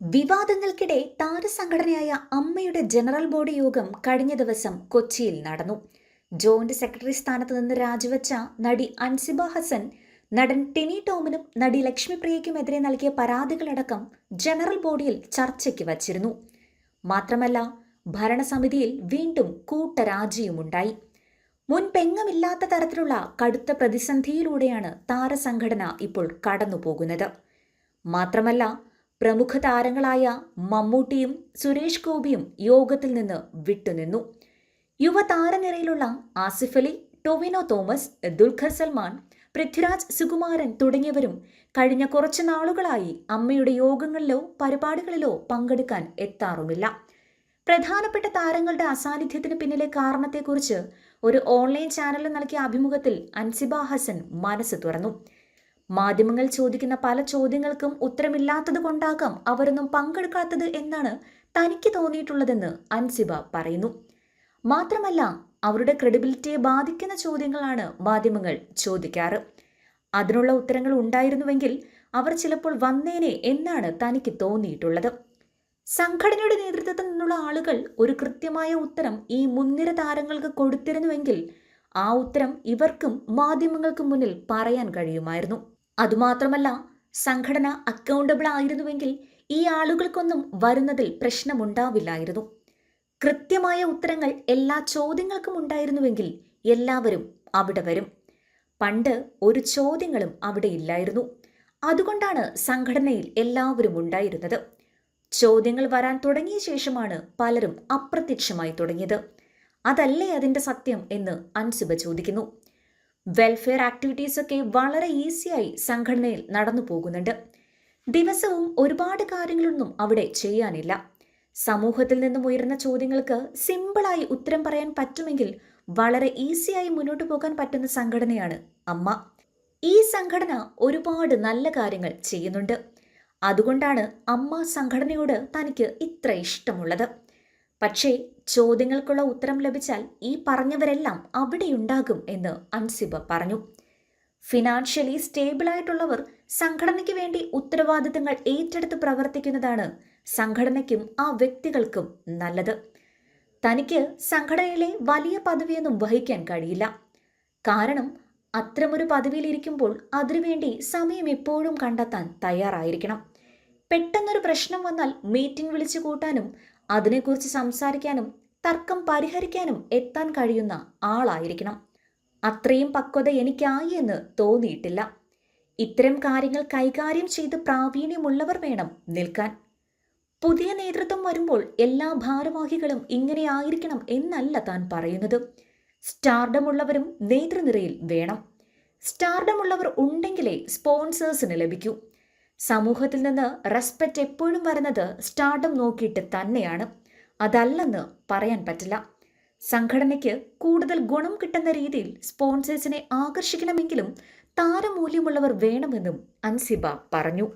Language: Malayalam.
വിവാദങ്ങൾക്കിടെ താരസംഘടനയായ അമ്മയുടെ ജനറൽ ബോഡി യോഗം കഴിഞ്ഞ ദിവസം കൊച്ചിയിൽ നടന്നു. ജോയിന്റ് സെക്രട്ടറി സ്ഥാനത്ത് നിന്ന് രാജിവെച്ച നടി അൻസിബ ഹസൻ, നടൻ ടിനി ടോമിനും നടി ലക്ഷ്മിപ്രിയയ്ക്കുമെതിരെ നൽകിയ പരാതികളടക്കം ജനറൽ ബോഡിയിൽ ചർച്ചയ്ക്ക് വച്ചിരുന്നു. മാത്രമല്ല, ഭരണസമിതിയിൽ വീണ്ടും കൂട്ടരാജിയുമുണ്ടായി. മുൻപെങ്ങുമില്ലാത്ത തരത്തിലുള്ള കടുത്ത പ്രതിസന്ധിയിലൂടെയാണ് താരസംഘടന ഇപ്പോൾ കടന്നുപോകുന്നത്. മാത്രമല്ല, പ്രമുഖ താരങ്ങളായ മമ്മൂട്ടിയും സുരേഷ് ഗോപിയും യോഗത്തിൽ നിന്ന് വിട്ടുനിന്നു. യുവതാരനിരയിലുള്ള ആസിഫ് അലി, ടൊവിനോ തോമസ്, ദുൽഖർ സൽമാൻ, പൃഥ്വിരാജ് സുകുമാരൻ തുടങ്ങിയവരും കഴിഞ്ഞ കുറച്ചു നാളുകളായി അമ്മയുടെ യോഗങ്ങളിലോ പരിപാടികളിലോ പങ്കെടുക്കാൻ എത്താറുമില്ല. പ്രധാനപ്പെട്ട താരങ്ങളുടെ അസാന്നിധ്യത്തിന് പിന്നിലെ കാരണത്തെക്കുറിച്ച് ഒരു ഓൺലൈൻ ചാനലിൽ നൽകിയ അഭിമുഖത്തിൽ അൻസിബ ഹസൻ മനസ്സ് തുറന്നു. മാധ്യമങ്ങൾ ചോദിക്കുന്ന പല ചോദ്യങ്ങൾക്കും ഉത്തരമില്ലാത്തത് കൊണ്ടാകാം അവരൊന്നും പങ്കെടുക്കാത്തത് എന്നാണ് തനിക്ക് തോന്നിയിട്ടുള്ളതെന്ന് അൻസിബ പറയുന്നു. മാത്രമല്ല, അവരുടെ ക്രെഡിബിലിറ്റിയെ ബാധിക്കുന്ന ചോദ്യങ്ങളാണ് മാധ്യമങ്ങൾ ചോദിക്കാറ്. അതിനുള്ള ഉത്തരങ്ങൾ ഉണ്ടായിരുന്നുവെങ്കിൽ അവർ ചിലപ്പോൾ വന്നേനെ എന്നാണ് തനിക്ക് തോന്നിയിട്ടുള്ളത്. സംഘടനയുടെ നേതൃത്വത്തിൽ നിന്നുള്ള ആളുകൾ ഒരു കൃത്യമായ ഉത്തരം ഈ മുൻനിര താരങ്ങൾക്ക് കൊടുത്തിരുന്നുവെങ്കിൽ ആ ഉത്തരം ഇവർക്കും മാധ്യമങ്ങൾക്കും മുന്നിൽ പറയാൻ കഴിയുമായിരുന്നു. അതുമാത്രമല്ല, സംഘടന അക്കൗണ്ടബിൾ ആയിരുന്നുവെങ്കിൽ ഈ ആളുകൾക്കൊന്നും വരുന്നതിൽ പ്രശ്നമുണ്ടാവില്ലായിരുന്നു. കൃത്യമായ ഉത്തരങ്ങൾ എല്ലാ ചോദ്യങ്ങൾക്കും ഉണ്ടായിരുന്നുവെങ്കിൽ എല്ലാവരും അവിടെ വരും. പണ്ട് ഒരു ചോദ്യങ്ങളും അവിടെ ഇല്ലായിരുന്നു. അതുകൊണ്ടാണ് സംഘടനയിൽ എല്ലാവരും ഉണ്ടായിരുന്നത്. ചോദ്യങ്ങൾ വരാൻ തുടങ്ങിയ ശേഷമാണ് പലരും അപ്രത്യക്ഷമായി തുടങ്ങിയത്. അതല്ലേ അതിൻ്റെ സത്യം എന്ന് അൻസിബ ചോദിക്കുന്നു. വെൽഫെയർ ആക്ടിവിറ്റീസൊക്കെ വളരെ ഈസിയായി സംഘടനയിൽ നടന്നു പോകുന്നുണ്ട്. ദിവസവും ഒരുപാട് കാര്യങ്ങളൊന്നും അവിടെ ചെയ്യാനില്ല. സമൂഹത്തിൽ നിന്നും ഉയർന്ന ചോദ്യങ്ങൾക്ക് സിമ്പിളായി ഉത്തരം പറയാൻ പറ്റുമെങ്കിൽ വളരെ ഈസിയായി മുന്നോട്ട് പോകാൻ പറ്റുന്ന സംഘടനയാണ് അമ്മ. ഈ സംഘടന ഒരുപാട് നല്ല കാര്യങ്ങൾ ചെയ്യുന്നുണ്ട്. അതുകൊണ്ടാണ് അമ്മ സംഘടനയോട് തനിക്ക് ഇത്ര ഇഷ്ടമുള്ളത്. പക്ഷേ ചോദ്യങ്ങൾക്കുള്ള ഉത്തരം ലഭിച്ചാൽ ഈ പറഞ്ഞവരെല്ലാം അവിടെയുണ്ടാകും എന്ന് അൻസിബ പറഞ്ഞു. ഫിനാൻഷ്യലി സ്റ്റേബിളായിട്ടുള്ളവർ സംഘടനയ്ക്ക് വേണ്ടി ഉത്തരവാദിത്തങ്ങൾ ഏറ്റെടുത്ത് പ്രവർത്തിക്കുന്നതാണ് സംഘടനയ്ക്കും ആ വ്യക്തികൾക്കും നല്ലത്. തനിക്ക് സംഘടനയിലെ വലിയ പദവിയൊന്നും വഹിക്കാൻ കഴിയില്ല. കാരണം അത്തരമൊരു പദവിയിലിരിക്കുമ്പോൾ അതിനുവേണ്ടി സമയം എപ്പോഴും കണ്ടെത്താൻ തയ്യാറായിരിക്കണം. പെട്ടെന്നൊരു പ്രശ്നം വന്നാൽ മീറ്റിംഗ് വിളിച്ചു കൂട്ടാനും അതിനെക്കുറിച്ച് സംസാരിക്കാനും തർക്കം പരിഹരിക്കാനും എത്താൻ കഴിയുന്ന ആളായിരിക്കണം. അത്രയും പക്വത എനിക്കായി എന്ന് തോന്നിയിട്ടില്ല. ഇത്തരം കാര്യങ്ങൾ കൈകാര്യം ചെയ്ത് പ്രാവീണ്യമുള്ളവർ വേണം നിൽക്കാൻ. പുതിയ നേതൃത്വം വരുമ്പോൾ എല്ലാ ഭാരവാഹികളും ഇങ്ങനെ ആയിരിക്കണം എന്നല്ല താൻ പറയുന്നത്. സ്റ്റാർഡമുള്ളവരും നേതൃനിരയിൽ വേണം. സ്റ്റാർഡമുള്ളവർ ഉണ്ടെങ്കിലേ സ്പോൺസേഴ്സിന് ലഭിക്കൂ. സമൂഹത്തിൽ നിന്ന് റെസ്പെക്റ്റ് എപ്പോഴും വരുന്നത് സ്റ്റാർഡം നോക്കിയിട്ട് തന്നെയാണ്. അതല്ലെന്ന് പറയാൻ പറ്റില്ല. സംഘടനയ്ക്ക് കൂടുതൽ ഗുണം കിട്ടുന്ന രീതിയിൽ സ്പോൺസേഴ്സിനെ ആകർഷിക്കണമെങ്കിലും താരമൂല്യമുള്ളവർ വേണമെന്നും അൻസിബ പറഞ്ഞു.